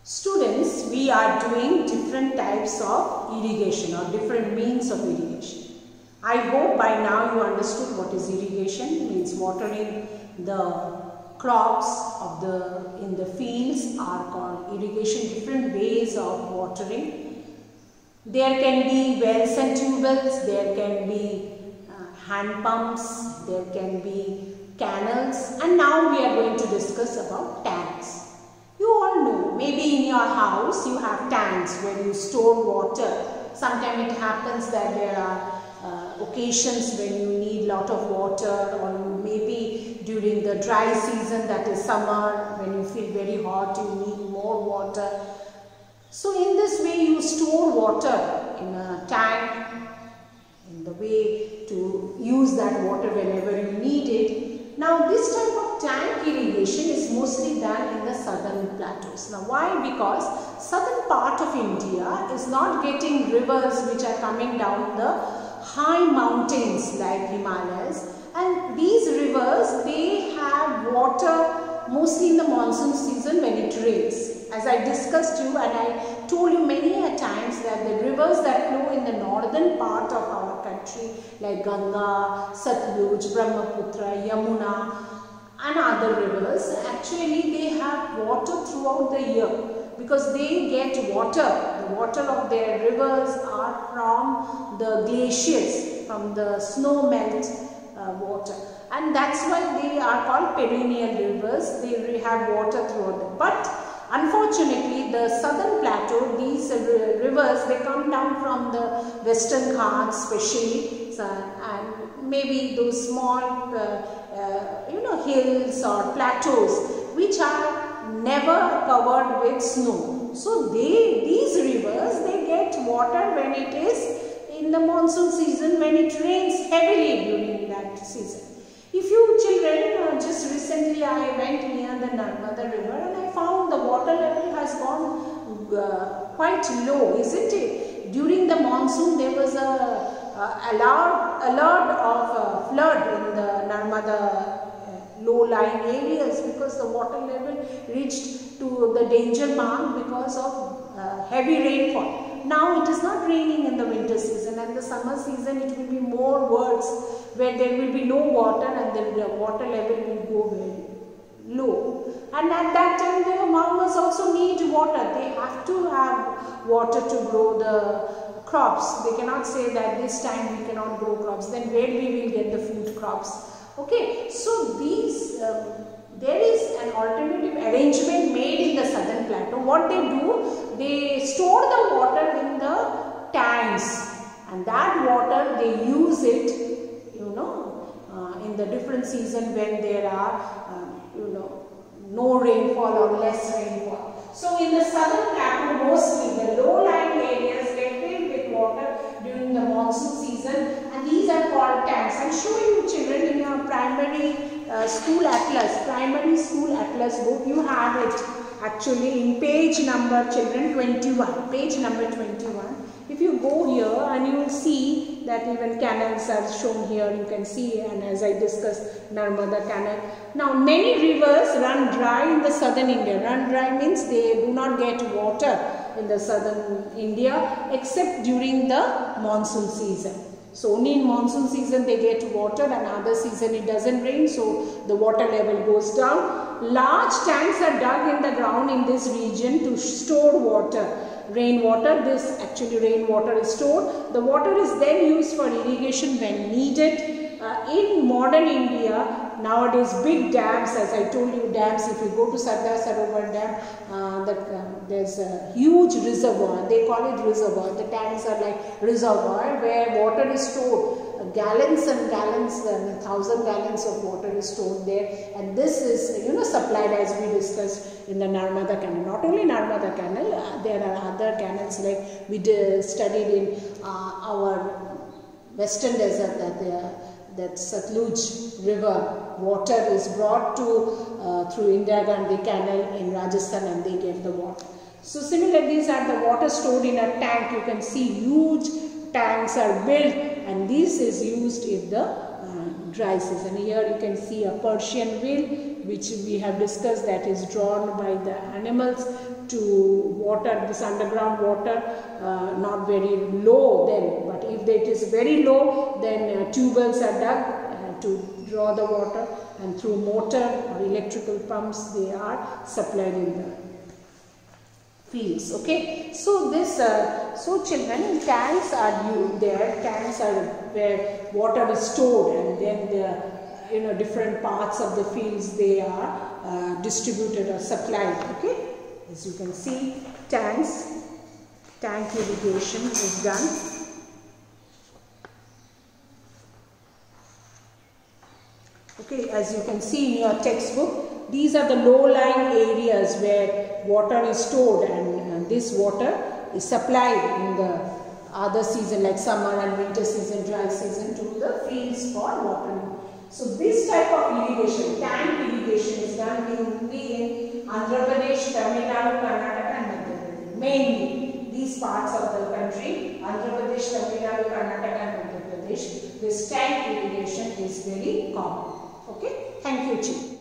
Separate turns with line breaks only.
Students, we are doing different types of irrigation or different means of irrigation. I hope by now you understood what is irrigation. Means watering the crops in the fields are called irrigation. Different ways of watering. There can be wells and tube wells, there can be hand pumps, there can be canals, and now we are going to discuss about tanks. You all know, maybe in your house you have tanks where you store water. Sometimes it happens that there are occasions when you need lot of water, or maybe during the dry season, that is summer, when you feel very hot you need more water. So in this way you store water in a tank, in the way to use that water whenever you need it. Now this type of tank irrigation is mostly done in the southern plateaus. Now why? Because southern part of India is not getting rivers which are coming down the high mountains like Himalayas, and these rivers, they have water mostly in the monsoon season when it rains. As I discussed you and I told you many a times that the rivers that flow in the northern part of our country like Ganga, Satluj, Brahmaputra, Yamuna and other rivers, actually they have water throughout the year because they get water. The water of their rivers are from the glaciers, from the snow melt water, and that's why they are called perennial rivers. They have water throughout them. But unfortunately, the southern plateau, these rivers, they come down from the western Ghats especially, and maybe those small hills or plateaus which are never covered with snow. So these rivers, they get water when it is in the monsoon season, when it rains heavily during that season. If you children, just recently I went near the Narmada river and I found the water level has gone quite low, isn't it? During the monsoon there was a alert of flood in the Narmada low-lying areas because the water level reached to the danger mark because of heavy rainfall. Now it is not raining in the winter season, and the summer season it will be more worse where there will be no water and the water level will go very low. And at that time the farmers also need water. They have to have water to grow the crops. They cannot say that this time we cannot grow crops, then where we will get the food crops. Okay, so these there is an alternative arrangement made in the southern plateau. What they do, they store the water in the tanks, and that water they use it, in the different season when there are, no rainfall or less rainfall. So in the southern plateau, mostly the low-lying areas get filled with water during the monsoon season, and these are called tanks. I show you children in your primary school atlas book, you have it actually in page number 21. Page number 21. If you go here and you will see that even canals are shown here, you can see, and as I discussed, Narmada canal. Now many rivers run dry in the southern India. Run dry means they do not get water in the southern India except during the monsoon season. So only in monsoon season they get water, and other season it doesn't rain, so the water level goes down. Large tanks are dug in the ground in this region to store water. Rainwater, this actually rainwater is stored. The water is then used for irrigation when needed. In modern India, nowadays big dams, as I told you, dams, if you go to Sardar Sarovar Dam, there's a huge reservoir, they call it reservoir, the tanks are like reservoir where water is stored. Gallons and gallons, 1,000 gallons of water is stored there, and this is supplied, as we discussed, in the Narmada canal. Not only Narmada canal, there are other canals like we studied in our western desert, that Satluj river water is brought to through Indira Gandhi canal in Rajasthan, and they get the water. So similarly, these are the water stored in a tank. You can see huge tanks are built, and this is used if the dry season. Here you can see a Persian wheel, which we have discussed, that is drawn by the animals to water this underground water, not very low then, but if it is very low, then tubes are dug to draw the water, and through motor or electrical pumps they are supplied in the fields. Okay, so this so children, tanks are there. Tanks are where water is stored, and then the different parts of the fields they are distributed or supplied. Okay, as you can see, tank irrigation is done. Okay, as you can see in your textbook, these are the low-lying areas where water is stored, and this water is supplied in the other season like summer and winter season, dry season, to the fields for watering. So this type of irrigation, tank irrigation, is done mainly in Andhra Pradesh, Tamil Nadu, Karnataka and Madhya Pradesh. Mainly these parts of the country, Andhra Pradesh, Tamil Nadu, Karnataka and Madhya Pradesh, this tank irrigation is very common. Okay, thank you children.